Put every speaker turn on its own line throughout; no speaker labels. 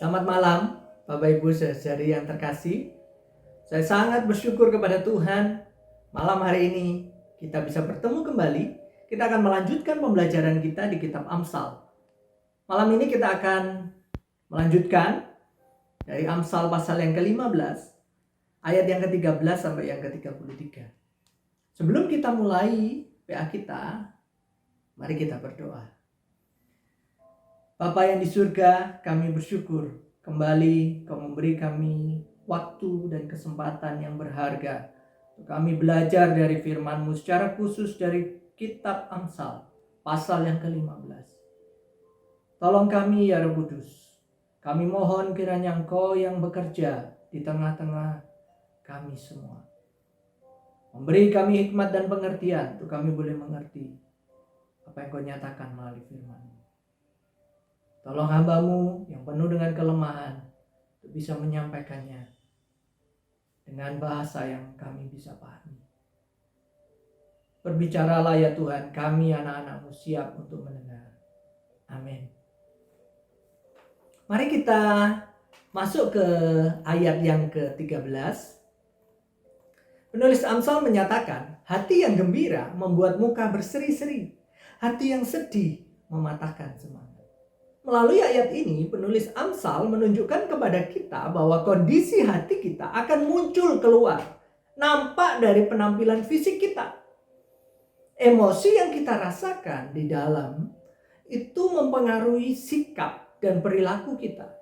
Selamat malam, Bapak Ibu saudari yang terkasih. Saya sangat bersyukur kepada Tuhan. Malam hari ini kita bisa bertemu kembali. Kita akan melanjutkan pembelajaran kita di kitab Amsal. Malam ini kita akan melanjutkan dari Amsal pasal yang ke-15, ayat yang ke-13 sampai yang ke-33. Sebelum kita mulai PA kita, mari kita berdoa. Bapa yang di surga, kami bersyukur kembali Kau memberi kami waktu dan kesempatan yang berharga untuk kami belajar dari firman-Mu, secara khusus dari kitab Amsal pasal yang ke-15. Tolong kami ya Roh Kudus. Kami mohon kiranya Engkau yang bekerja di tengah-tengah kami semua. Memberi kami hikmat dan pengertian untuk kami boleh mengerti apa yang Kau nyatakan melalui firman-Mu. Tolong hamba-Mu yang penuh dengan kelemahan untuk bisa menyampaikannya dengan bahasa yang kami bisa pahami. Berbicaralah ya Tuhan, kami anak-anak-Mu siap untuk mendengar. Amin. Mari kita masuk ke ayat yang ke-13. Penulis Amsal menyatakan, hati yang gembira membuat muka berseri-seri, hati yang sedih mematahkan semangat. Melalui ayat ini, penulis Amsal menunjukkan kepada kita bahwa kondisi hati kita akan muncul keluar, nampak dari penampilan fisik kita. Emosi yang kita rasakan di dalam itu mempengaruhi sikap dan perilaku kita.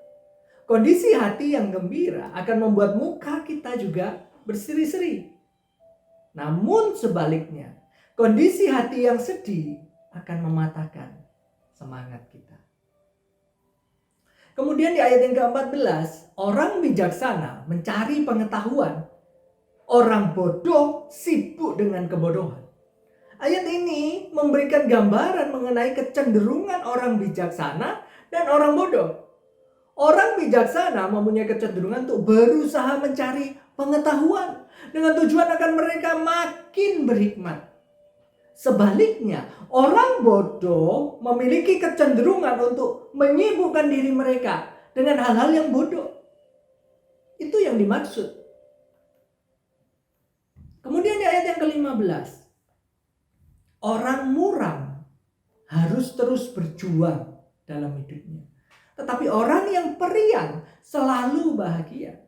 Kondisi hati yang gembira akan membuat muka kita juga berseri-seri. Namun sebaliknya, kondisi hati yang sedih akan mematahkan semangat kita. Kemudian di ayat yang ke-14, orang bijaksana mencari pengetahuan, orang bodoh sibuk dengan kebodohan. Ayat ini memberikan gambaran mengenai kecenderungan orang bijaksana dan orang bodoh. Orang bijaksana mempunyai kecenderungan untuk berusaha mencari pengetahuan dengan tujuan akan mereka makin berhikmat. Sebaliknya, orang bodoh memiliki kecenderungan untuk menyibukkan diri mereka dengan hal-hal yang bodoh. Itu yang dimaksud. Kemudian di ayat yang ke-15, orang muram harus terus berjuang dalam hidupnya. Tetapi orang yang periang selalu bahagia.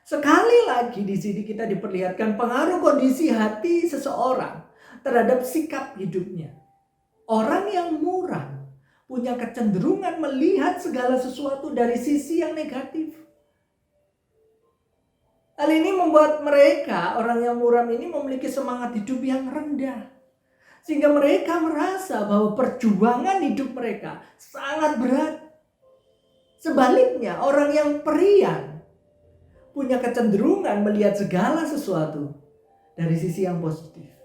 Sekali lagi di sini kita diperlihatkan pengaruh kondisi hati seseorang terhadap sikap hidupnya. Orang yang muram punya kecenderungan melihat segala sesuatu dari sisi yang negatif. Hal ini membuat mereka, orang yang muram ini memiliki semangat hidup yang rendah. Sehingga mereka merasa bahwa perjuangan hidup mereka sangat berat. Sebaliknya, orang yang periang punya kecenderungan melihat segala sesuatu dari sisi yang positif.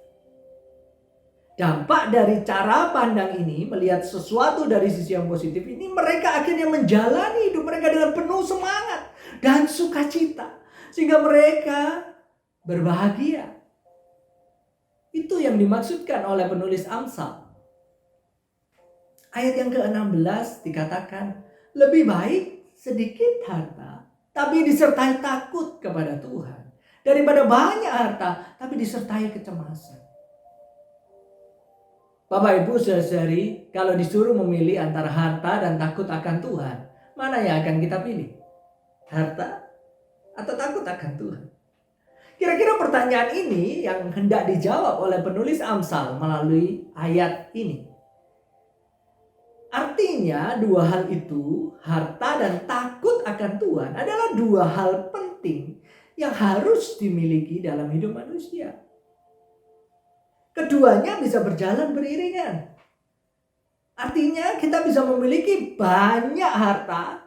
Dampak dari cara pandang ini, melihat sesuatu dari sisi yang positif ini, mereka akhirnya menjalani hidup mereka dengan penuh semangat dan sukacita. Sehingga mereka berbahagia. Itu yang dimaksudkan oleh penulis Amsal. Ayat yang ke-16 dikatakan, lebih baik sedikit harta, tapi disertai takut kepada Tuhan, daripada banyak harta, tapi disertai kecemasan. Bapak Ibu saudari, kalau disuruh memilih antara harta dan takut akan Tuhan, mana yang akan kita pilih? Harta atau takut akan Tuhan? Kira-kira pertanyaan ini yang hendak dijawab oleh penulis Amsal melalui ayat ini. Artinya dua hal itu, harta dan takut akan Tuhan, adalah dua hal penting yang harus dimiliki dalam hidup manusia. Keduanya bisa berjalan beriringan. Artinya kita bisa memiliki banyak harta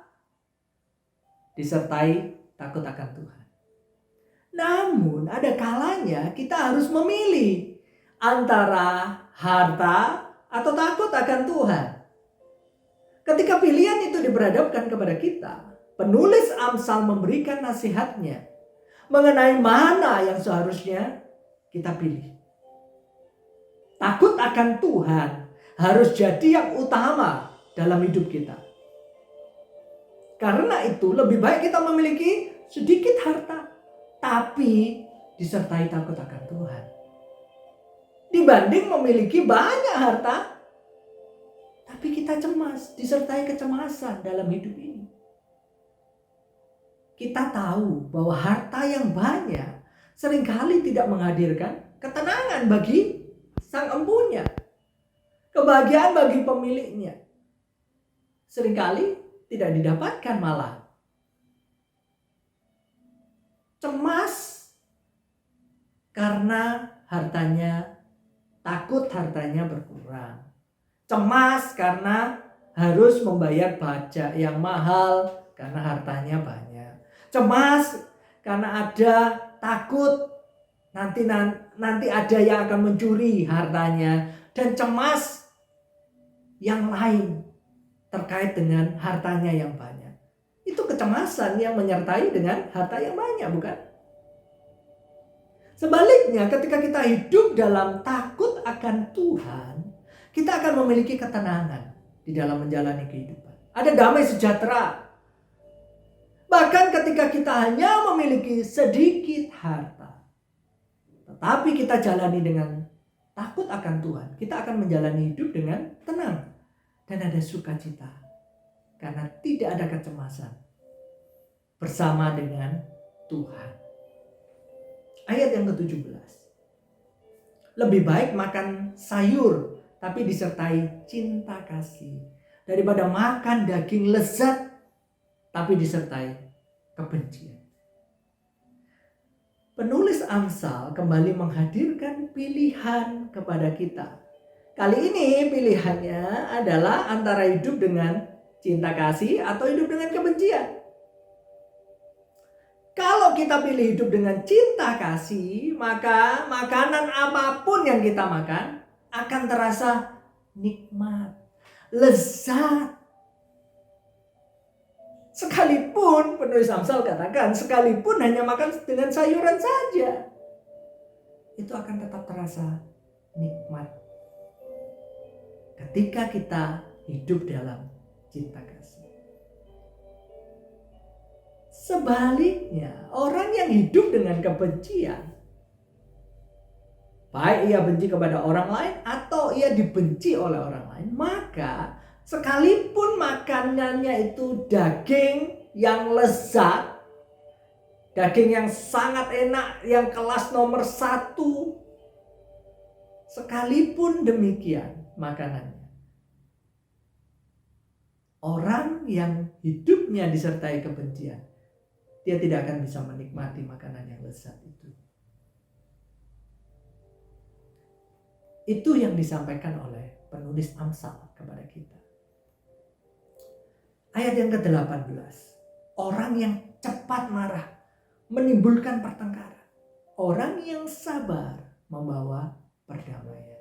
disertai takut akan Tuhan. Namun ada kalanya kita harus memilih antara harta atau takut akan Tuhan. Ketika pilihan itu diperhadapkan kepada kita, penulis Amsal memberikan nasihatnya mengenai mana yang seharusnya kita pilih. Takut akan Tuhan harus jadi yang utama dalam hidup kita. Karena itu lebih baik kita memiliki sedikit harta, tapi disertai takut akan Tuhan, dibanding memiliki banyak harta tapi kita cemas, disertai kecemasan dalam hidup ini. Kita tahu bahwa harta yang banyak seringkali tidak menghadirkan ketenangan bagi sang empunya, kebahagiaan bagi pemiliknya. Seringkali tidak didapatkan, malah cemas karena hartanya, takut hartanya berkurang. Cemas karena harus membayar pajak yang mahal karena hartanya banyak. Cemas karena ada takut nanti ada yang akan mencuri hartanya, dan cemas yang lain terkait dengan hartanya yang banyak. Itu kecemasan yang menyertai dengan harta yang banyak, bukan? Sebaliknya, ketika kita hidup dalam takut akan Tuhan, kita akan memiliki ketenangan di dalam menjalani kehidupan. Ada damai sejahtera. Bahkan ketika kita hanya memiliki sedikit harta, tetapi kita jalani dengan takut akan Tuhan, kita akan menjalani hidup dengan tenang dan ada sukacita karena tidak ada kecemasan bersama dengan Tuhan. Ayat yang ke-17. Lebih baik makan sayur tapi disertai cinta kasih daripada makan daging lezat tapi disertai kebencian. Penulis Amsal kembali menghadirkan pilihan kepada kita. Kali ini pilihannya adalah antara hidup dengan cinta kasih atau hidup dengan kebencian. Kalau kita pilih hidup dengan cinta kasih, maka makanan apapun yang kita makan akan terasa nikmat, lezat. Sekalipun penulis Amsal katakan, sekalipun hanya makan dengan sayuran saja, itu akan tetap terasa nikmat ketika kita hidup dalam cinta kasih. Sebaliknya, orang yang hidup dengan kebencian, baik ia benci kepada orang lain atau ia dibenci oleh orang lain, maka sekalipun makanannya itu daging yang lezat, daging yang sangat enak, yang kelas nomor 1, sekalipun demikian makanannya, orang yang hidupnya disertai kebencian, dia tidak akan bisa menikmati makanan yang lezat itu. Itu yang disampaikan oleh penulis Amsal kepada kita. Ayat yang ke-18. Orang yang cepat marah menimbulkan pertengkaran. Orang yang sabar membawa perdamaian.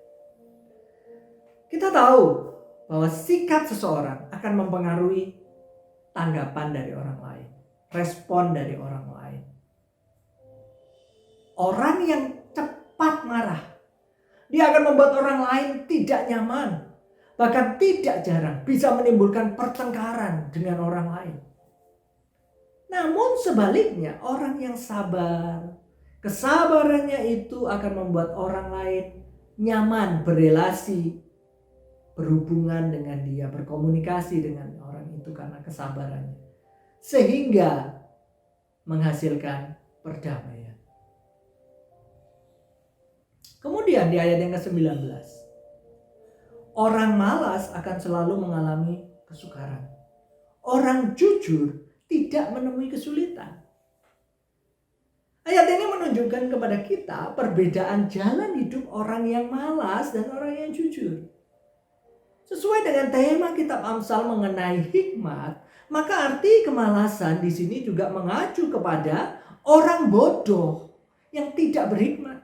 Kita tahu bahwa sikap seseorang akan mempengaruhi tanggapan dari orang lain, respon dari orang lain. Orang yang cepat marah, dia akan membuat orang lain tidak nyaman. Bahkan tidak jarang bisa menimbulkan pertengkaran dengan orang lain. Namun sebaliknya, orang yang sabar, kesabarannya itu akan membuat orang lain nyaman berelasi, berhubungan dengan dia, berkomunikasi dengan orang itu karena kesabarannya. Sehingga menghasilkan perdamaian. Kemudian di ayat yang ke-19. Orang malas akan selalu mengalami kesukaran. Orang jujur tidak menemui kesulitan. Ayat ini menunjukkan kepada kita perbedaan jalan hidup orang yang malas dan orang yang jujur. Sesuai dengan tema kitab Amsal mengenai hikmat, maka arti kemalasan di sini juga mengacu kepada orang bodoh yang tidak berhikmat,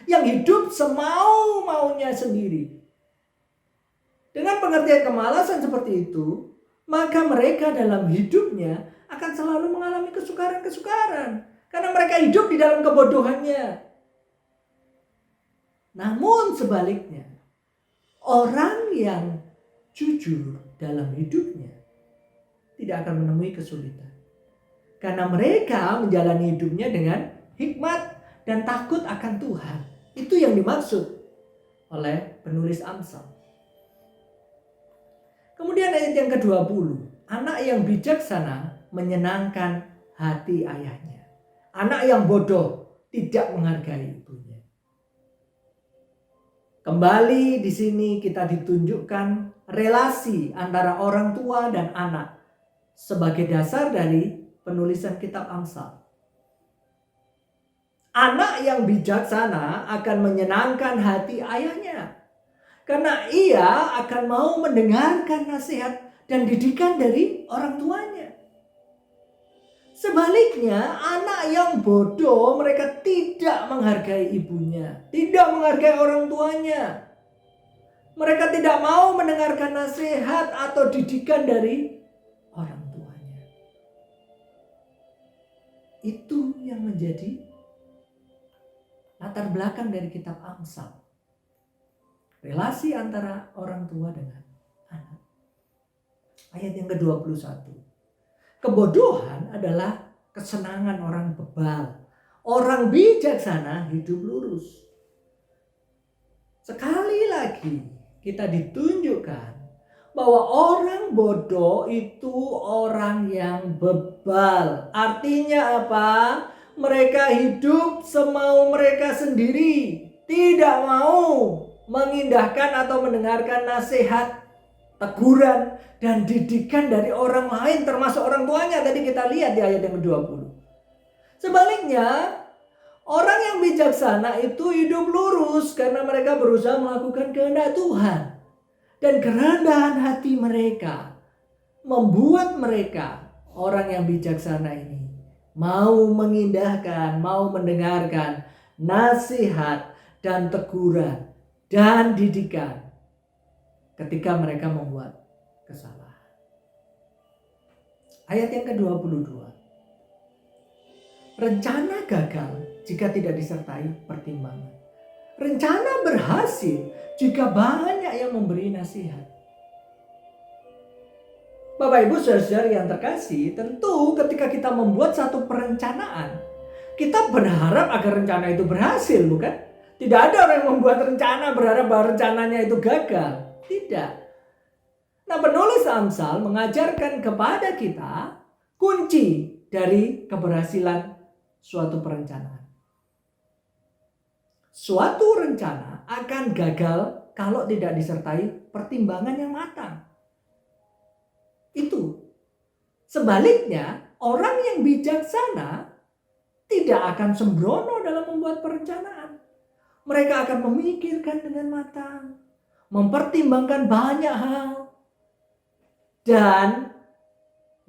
yang hidup semau-maunya sendiri. Dengan pengertian kemalasan seperti itu, maka mereka dalam hidupnya akan selalu mengalami kesukaran-kesukaran. Karena mereka hidup di dalam kebodohannya. Namun sebaliknya, orang yang jujur dalam hidupnya tidak akan menemui kesulitan. Karena mereka menjalani hidupnya dengan hikmat dan takut akan Tuhan. Itu yang dimaksud oleh penulis Amsal. Kemudian ayat yang ke-20. Anak yang bijaksana menyenangkan hati ayahnya. Anak yang bodoh tidak menghargai ibunya. Kembali di sini kita ditunjukkan relasi antara orang tua dan anak sebagai dasar dari penulisan kitab Amsal. Anak yang bijaksana akan menyenangkan hati ayahnya. Karena ia akan mau mendengarkan nasihat dan didikan dari orang tuanya. Sebaliknya, anak yang bodoh mereka tidak menghargai ibunya, tidak menghargai orang tuanya. Mereka tidak mau mendengarkan nasihat atau didikan dari orang tuanya. Itu yang menjadi latar belakang dari kitab Amsal. Relasi antara orang tua dengan anak. Ayat yang ke-21. Kebodohan adalah kesenangan orang bebal. Orang bijaksana hidup lurus. Sekali lagi kita ditunjukkan bahwa orang bodoh itu orang yang bebal. Artinya apa? Mereka hidup semau mereka sendiri. Tidak mau mengindahkan atau mendengarkan nasihat, teguran, dan didikan dari orang lain termasuk orang tuanya. Tadi kita lihat di ayat yang ke-20. Sebaliknya, orang yang bijaksana itu hidup lurus karena mereka berusaha melakukan kehendak Tuhan. Dan kerendahan hati mereka membuat mereka, orang yang bijaksana ini, mau mengindahkan, mau mendengarkan nasihat dan teguran dan didikan ketika mereka membuat kesalahan. Ayat yang ke-22. Rencana gagal jika tidak disertai pertimbangan. Rencana berhasil jika banyak yang memberi nasihat. Bapak Ibu Saudara-saudari yang terkasih, tentu ketika kita membuat satu perencanaan, kita berharap agar rencana itu berhasil, bukan? Tidak ada orang yang membuat rencana berharap bahwa rencananya itu gagal. Tidak. Nah, penulis Amsal mengajarkan kepada kita kunci dari keberhasilan suatu perencanaan. Suatu rencana akan gagal kalau tidak disertai pertimbangan yang matang. Itu. Sebaliknya, orang yang bijaksana tidak akan sembrono dalam membuat perencanaan. Mereka akan memikirkan dengan matang, mempertimbangkan banyak hal. Dan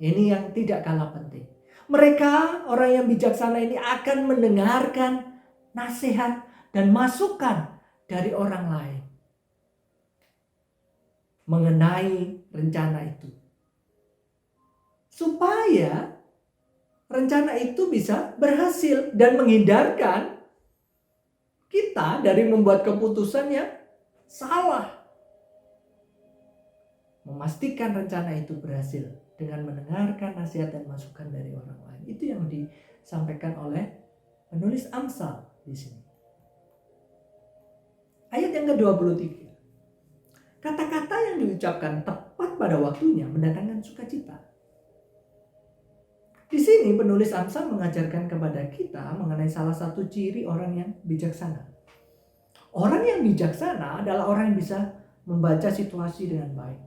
ini yang tidak kalah penting. Mereka, orang yang bijaksana ini akan mendengarkan nasihat dan masukan dari orang lain mengenai rencana itu. Supaya rencana itu bisa berhasil dan menghindarkan kita dari membuat keputusan yang salah. Memastikan rencana itu berhasil dengan mendengarkan nasihat dan masukan dari orang lain. Itu yang disampaikan oleh penulis Amsal di sini. Ayat yang ke-23. Kata-kata yang diucapkan tepat pada waktunya mendatangkan sukacita. Di sini penulis Amsal mengajarkan kepada kita mengenai salah satu ciri orang yang bijaksana. Orang yang bijaksana adalah orang yang bisa membaca situasi dengan baik.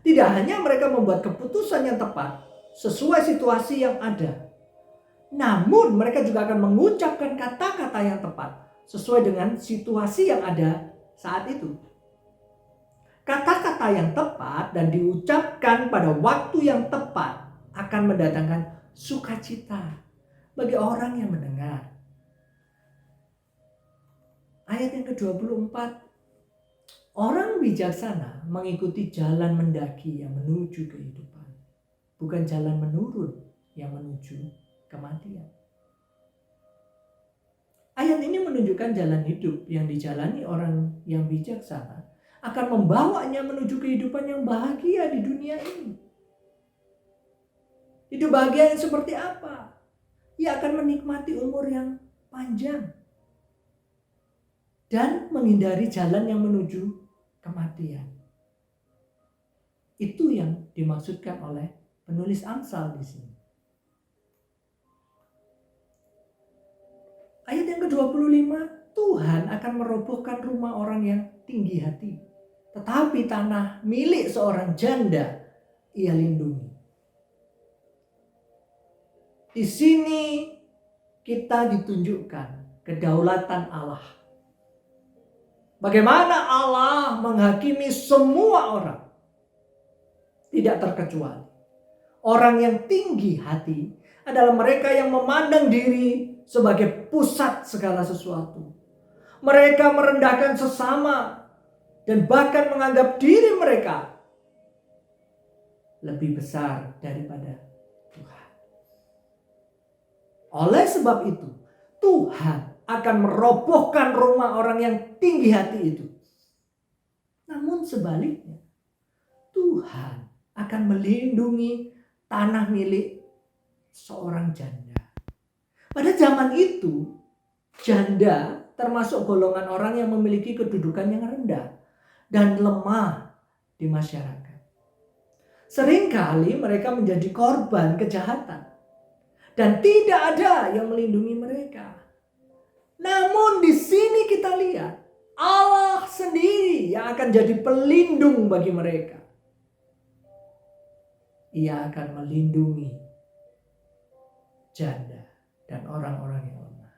Tidak hanya mereka membuat keputusan yang tepat sesuai situasi yang ada, namun mereka juga akan mengucapkan kata-kata yang tepat sesuai dengan situasi yang ada saat itu. Kata-kata yang tepat dan diucapkan pada waktu yang tepat akan mendatangkan sukacita bagi orang yang mendengar. Ayat yang ke-24. Orang bijaksana mengikuti jalan mendaki yang menuju kehidupan, bukan jalan menurun yang menuju kematian. Ayat ini menunjukkan jalan hidup yang dijalani orang yang bijaksana akan membawanya menuju kehidupan yang bahagia di dunia ini. Hidup bahagia yang seperti apa? Ia akan menikmati umur yang panjang dan menghindari jalan yang menuju kematian. Itu yang dimaksudkan oleh penulis Amsal di sini. Ayat yang ke-25, Tuhan akan merobohkan rumah orang yang tinggi hati, tetapi tanah milik seorang janda ia lindungi. Di sini kita ditunjukkan kedaulatan Allah. Bagaimana Allah menghakimi semua orang, tidak terkecuali. Orang yang tinggi hati adalah mereka yang memandang diri sebagai pusat segala sesuatu. Mereka merendahkan sesama dan bahkan menganggap diri mereka lebih besar daripada Tuhan. Oleh sebab itu, Tuhan akan merobohkan rumah orang yang tinggi hati itu. Namun sebaliknya, Tuhan akan melindungi tanah milik seorang janda. Pada zaman itu, janda termasuk golongan orang yang memiliki kedudukan yang rendah dan lemah di masyarakat. Seringkali mereka menjadi korban kejahatan dan tidak ada yang melindungi mereka. Namun di sini kita lihat Allah sendiri yang akan jadi pelindung bagi mereka. Ia akan melindungi janda dan orang-orang yang lemah.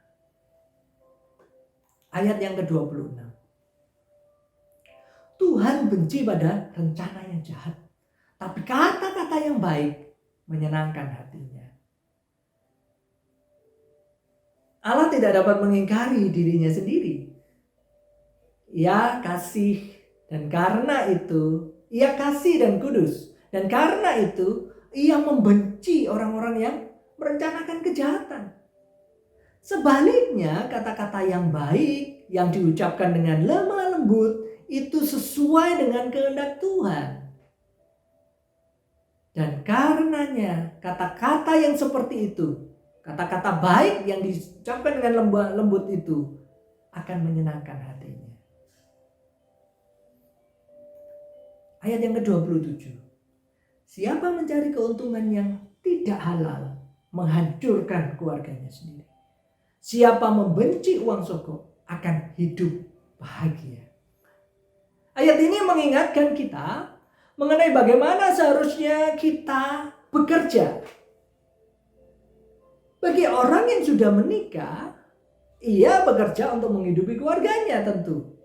Ayat yang ke-26. Tuhan benci pada rencana yang jahat, tapi kata-kata yang baik menyenangkan hatinya. Allah tidak dapat mengingkari dirinya sendiri. Ia kasih dan karena itu ia kasih dan kudus. Dan karena itu ia membenci orang-orang yang merencanakan kejahatan. Sebaliknya kata-kata yang baik yang diucapkan dengan lemah lembut itu sesuai dengan kehendak Tuhan. Dan karenanya kata-kata yang seperti itu, kata-kata baik yang diucapkan dengan lembut itu akan menyenangkan hatinya. Ayat yang ke-27. Siapa mencari keuntungan yang tidak halal, menghancurkan keluarganya sendiri. Siapa membenci uang sogok akan hidup bahagia. Ayat ini mengingatkan kita mengenai bagaimana seharusnya kita bekerja. Bagi orang yang sudah menikah, ia bekerja untuk menghidupi keluarganya tentu.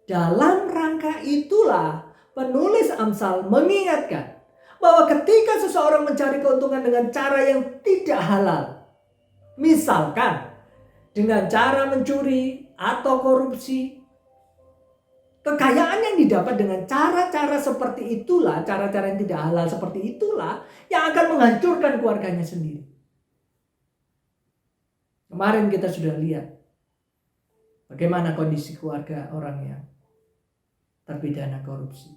Dalam rangka itulah penulis Amsal mengingatkan bahwa ketika seseorang mencari keuntungan dengan cara yang tidak halal, misalkan dengan cara mencuri atau korupsi, kekayaan yang didapat dengan cara-cara seperti itulah, cara-cara yang tidak halal seperti itulah yang akan menghancurkan keluarganya sendiri. Kemarin kita sudah lihat bagaimana kondisi keluarga orang yang terpidana korupsi.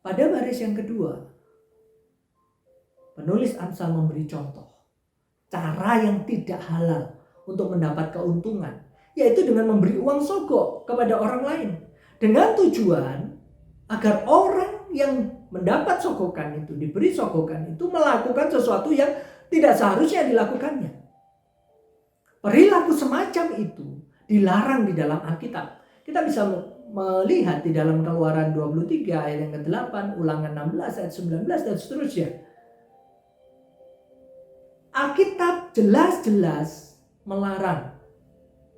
Pada baris yang kedua, penulis Amsal memberi contoh cara yang tidak halal untuk mendapat keuntungan, yaitu dengan memberi uang sogok kepada orang lain dengan tujuan agar orang yang mendapat sogokan itu, diberi sogokan itu melakukan sesuatu yang tidak seharusnya dilakukannya. Perilaku semacam itu dilarang di dalam Alkitab. Kita bisa melihat di dalam Keluaran 23 ayat yang ke-8, Ulangan 16 ayat 19 dan seterusnya. Alkitab jelas-jelas melarang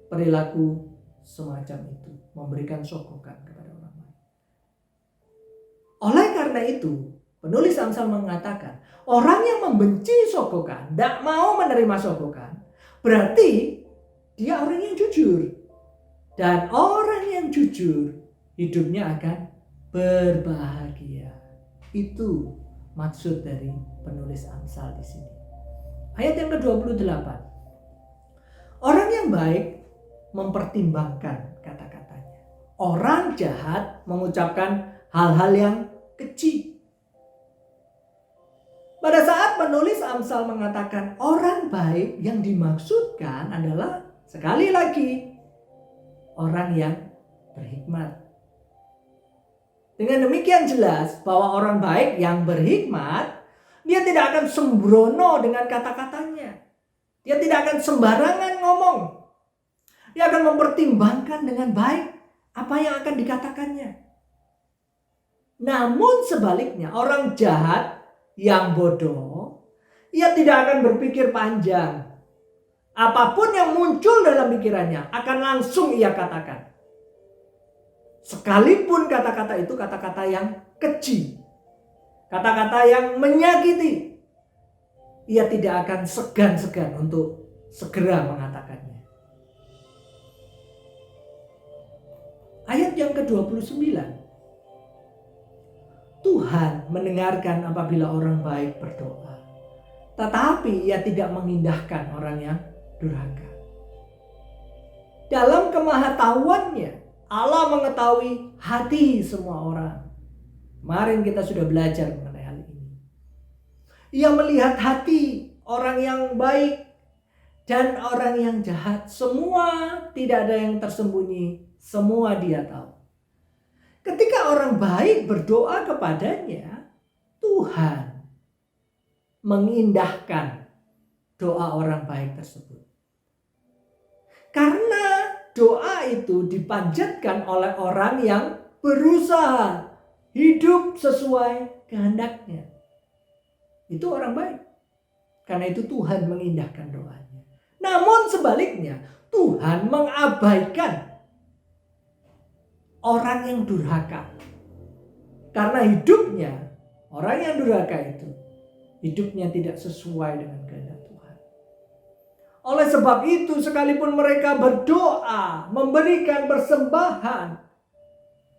perilaku semacam itu, memberikan sogokan kepada orang lain. Oleh karena itu, penulis Amsal mengatakan, orang yang membenci sogokan, tidak mau menerima sogokan, berarti dia orang yang jujur. Dan orang yang jujur hidupnya akan berbahagia. Itu maksud dari penulis Amsal di sini. Ayat yang ke-28. Orang yang baik mempertimbangkan kata-katanya. Orang jahat mengucapkan hal-hal yang keji. Pada saat penulis Amsal mengatakan orang baik, yang dimaksudkan adalah sekali lagi orang yang berhikmat. Dengan demikian jelas bahwa orang baik yang berhikmat, dia tidak akan sembrono dengan kata-katanya. Dia tidak akan sembarangan ngomong. Dia akan mempertimbangkan dengan baik apa yang akan dikatakannya. Namun sebaliknya, orang jahat yang bodoh, ia tidak akan berpikir panjang. Apapun yang muncul dalam pikirannya akan langsung ia katakan. Sekalipun kata-kata itu kata-kata yang keji, kata-kata yang menyakiti, ia tidak akan segan-segan untuk segera mengatakannya. Ayat yang ke-29. Tuhan mendengarkan apabila orang baik berdoa, tetapi ia tidak mengindahkan orang yang durhaka. Dalam kemahatauannya, Allah mengetahui hati semua orang. Kemarin kita sudah belajar mengenai hal ini. Ia melihat hati orang yang baik dan orang yang jahat. Semua, tidak ada yang tersembunyi. Semua dia tahu. Ketika orang baik berdoa kepadanya, Tuhan mengindahkan doa orang baik tersebut. Karena doa itu dipanjatkan oleh orang yang berusaha hidup sesuai kehendaknya. Itu orang baik. Karena itu Tuhan mengindahkan doanya. Namun sebaliknya, Tuhan mengabaikan orang yang durhaka. Karena hidupnya, orang yang durhaka itu, hidupnya tidak sesuai dengan kehendak Tuhan. Oleh sebab itu, sekalipun mereka berdoa, memberikan persembahan,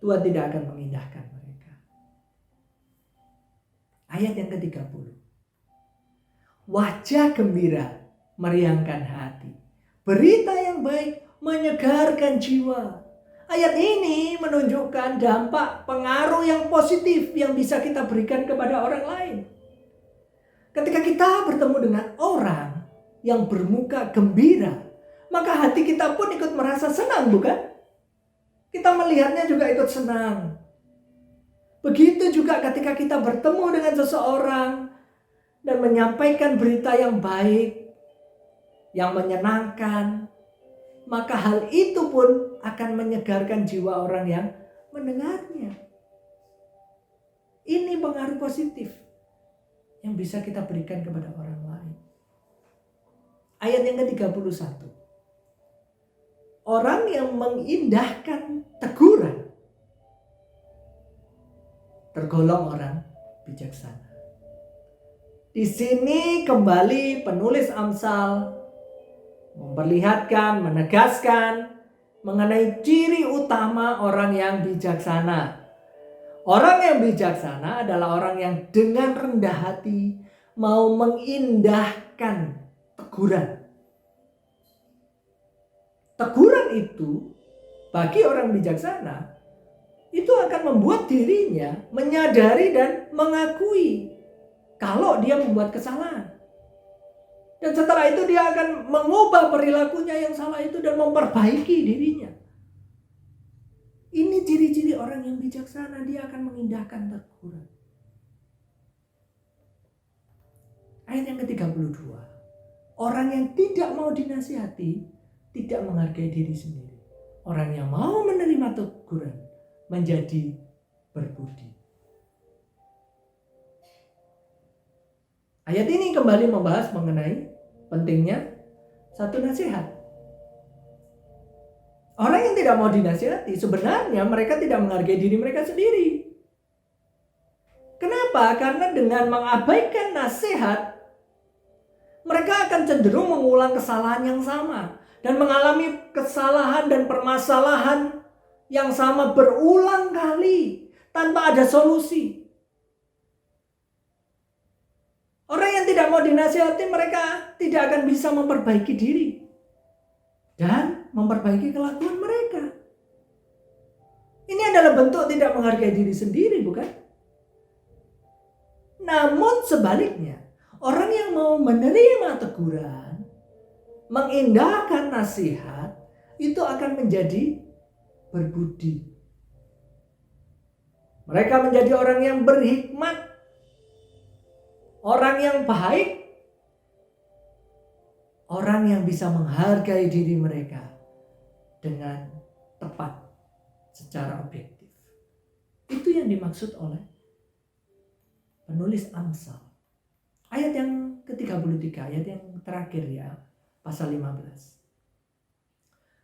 Tuhan tidak akan mengindahkan mereka. Ayat yang ke-30. Wajah gembira meriangkan hati. Berita yang baik menyegarkan jiwa. Ayat ini menunjukkan dampak pengaruh yang positif yang bisa kita berikan kepada orang lain. Ketika kita bertemu dengan orang yang bermuka gembira, maka hati kita pun ikut merasa senang, bukan? Kita melihatnya juga ikut senang. Begitu juga ketika kita bertemu dengan seseorang dan menyampaikan berita yang baik, yang menyenangkan, maka hal itu pun akan menyegarkan jiwa orang yang mendengarnya. Ini pengaruh positif yang bisa kita berikan kepada orang lain. Ayat yang ke-31. Orang yang mengindahkan teguran tergolong orang bijaksana. Di sini kembali penulis Amsal memperlihatkan, menegaskan mengenai ciri utama orang yang bijaksana. Orang yang bijaksana adalah orang yang dengan rendah hati mau mengindahkan teguran. Teguran itu bagi orang bijaksana itu akan membuat dirinya menyadari dan mengakui kalau dia membuat kesalahan. Dan setelah itu dia akan mengubah perilakunya yang salah itu dan memperbaiki dirinya. Ini ciri-ciri orang yang bijaksana, dia akan mengindahkan teguran. Ayat yang ke-32. Orang yang tidak mau dinasihati tidak menghargai diri sendiri. Orang yang mau menerima teguran menjadi berbudi. Ayat ini kembali membahas mengenai pentingnya satu nasihat. Orang yang tidak mau dinasihati sebenarnya mereka tidak menghargai diri mereka sendiri. Kenapa? Karena dengan mengabaikan nasihat, mereka akan cenderung mengulang kesalahan yang sama dan mengalami kesalahan dan permasalahan yang sama berulang kali tanpa ada solusi. Orang yang tidak mau dinasihati, mereka tidak akan bisa memperbaiki diri dan memperbaiki kelakuan mereka. Ini adalah bentuk tidak menghargai diri sendiri, bukan? Namun sebaliknya, orang yang mau menerima teguran, mengindahkan nasihat, itu akan menjadi berbudi. Mereka menjadi orang yang berhikmat, orang yang baik, orang yang bisa menghargai diri mereka dengan tepat secara objektif. Itu yang dimaksud oleh penulis Amsal. Ayat yang ke-33, ayat yang terakhir ya, pasal 15.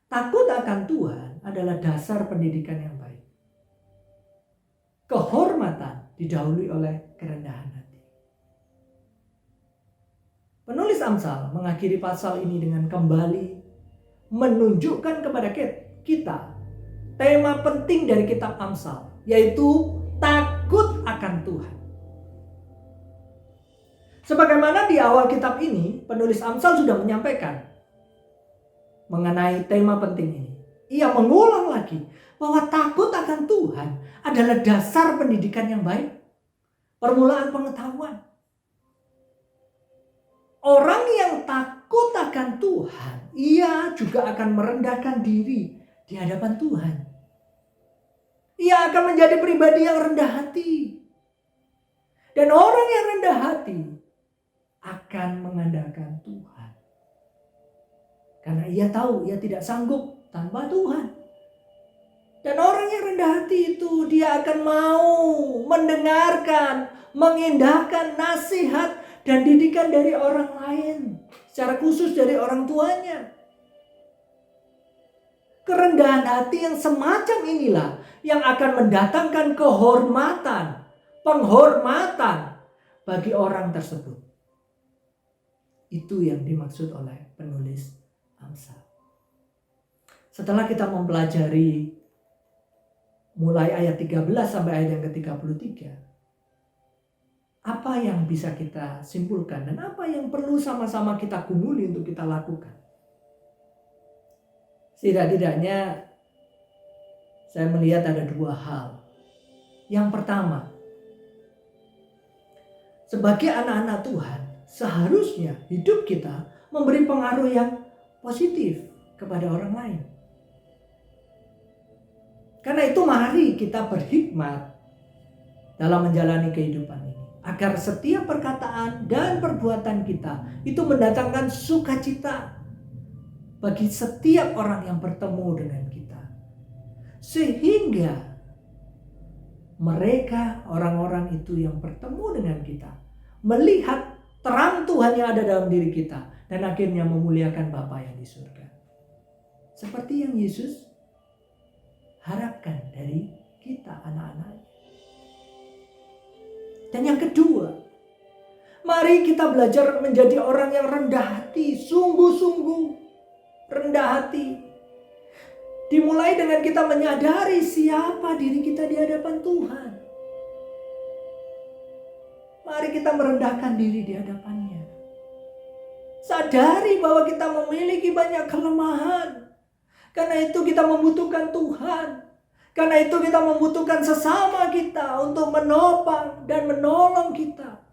Takut akan Tuhan adalah dasar pendidikan yang baik. Kehormatan didahului oleh kerendahan hati. Penulis Amsal mengakhiri pasal ini dengan kembali menunjukkan kepada kita tema penting dari kitab Amsal, yaitu takut akan Tuhan. Sebagaimana di awal kitab ini, penulis Amsal sudah menyampaikan mengenai tema penting ini. Ia mengulang lagi bahwa takut akan Tuhan adalah dasar pendidikan yang baik, permulaan pengetahuan. Orang yang takut akan Tuhan, ia juga akan merendahkan diri di hadapan Tuhan. Ia akan menjadi pribadi yang rendah hati. Dan orang yang rendah hati akan mengandalkan Tuhan. Karena ia tahu ia tidak sanggup tanpa Tuhan. Dan orang yang rendah hati itu dia akan mau mendengarkan, mengindahkan nasihat dan didikan dari orang lain. Secara khusus dari orang tuanya. Kerendahan hati yang semacam inilah yang akan mendatangkan kehormatan, penghormatan bagi orang tersebut. Itu yang dimaksud oleh penulis Amsal. Setelah kita mempelajari mulai ayat 13 sampai ayat yang ke-33, apa yang bisa kita simpulkan dan apa yang perlu sama-sama kita gumuli untuk kita lakukan? Setidak-tidaknya saya melihat ada dua hal. Yang pertama, sebagai anak-anak Tuhan, seharusnya hidup kita memberi pengaruh yang positif kepada orang lain. Karena itu mari kita berhikmat dalam menjalani kehidupan ini. Agar setiap perkataan dan perbuatan kita itu mendatangkan sukacita bagi setiap orang yang bertemu dengan kita. Sehingga mereka, orang-orang itu yang bertemu dengan kita, melihat terang Tuhan yang ada dalam diri kita dan akhirnya memuliakan Bapa yang di surga. Seperti yang Yesus harapkan dari kita anak-anaknya. Dan yang kedua, mari kita belajar menjadi orang yang rendah hati, sungguh-sungguh rendah hati. Dimulai dengan kita menyadari siapa diri kita di hadapan Tuhan. Mari kita merendahkan diri di hadapannya. Sadari bahwa kita memiliki banyak kelemahan. Karena itu kita membutuhkan Tuhan. Karena itu kita membutuhkan sesama kita untuk menopang dan menolong kita.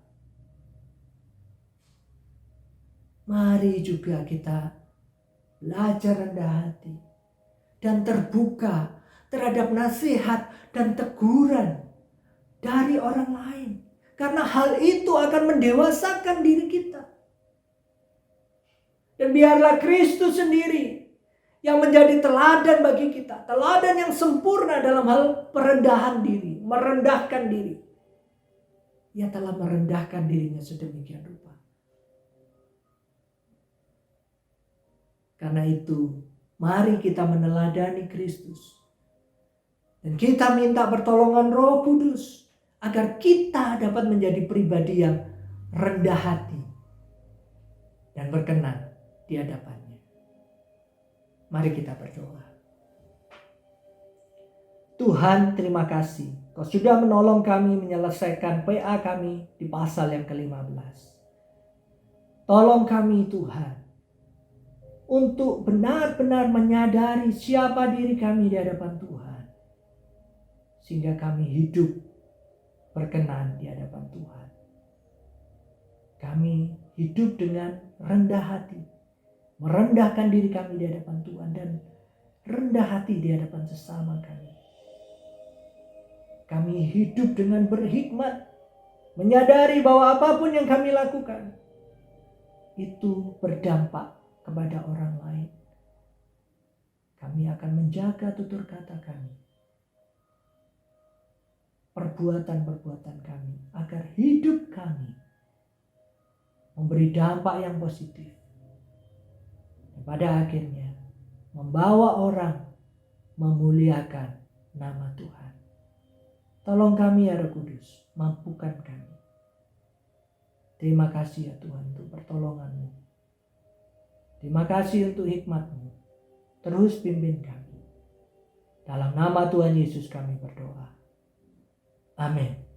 Mari juga kita belajar rendah hati dan terbuka terhadap nasihat dan teguran dari orang lain. Karena hal itu akan mendewasakan diri kita. Dan biarlah Kristus sendiri yang menjadi teladan bagi kita. Teladan yang sempurna dalam hal perendahan diri. Merendahkan diri. Ia telah merendahkan dirinya sedemikian rupa. Karena itu, mari kita meneladani Kristus. Dan kita minta pertolongan Roh Kudus. Agar kita dapat menjadi pribadi yang rendah hati. Dan berkenan di hadapannya. Mari kita berdoa. Tuhan, terima kasih. Kau sudah menolong kami menyelesaikan PA kami di pasal yang ke-15. Tolong kami Tuhan, untuk benar-benar menyadari siapa diri kami di hadapan Tuhan. Sehingga kami hidup berkenan di hadapan Tuhan. kami hidup dengan rendah hati, merendahkan diri kami di hadapan Tuhan dan rendah hati di hadapan sesama kami. Kami hidup dengan berhikmat, menyadari bahwa apapun yang kami lakukan itu berdampak kepada orang lain. Kami akan menjaga tutur kata kami, perbuatan-perbuatan kami, agar hidup kami memberi dampak yang positif. Dan pada akhirnya membawa orang memuliakan nama Tuhan. Tolong kami ya Roh Kudus, mampukan kami. Terima kasih ya Tuhan untuk pertolongan-Mu. Terima kasih untuk hikmat-Mu. Terus pimpin kami. Dalam nama Tuhan Yesus kami berdoa. Amin.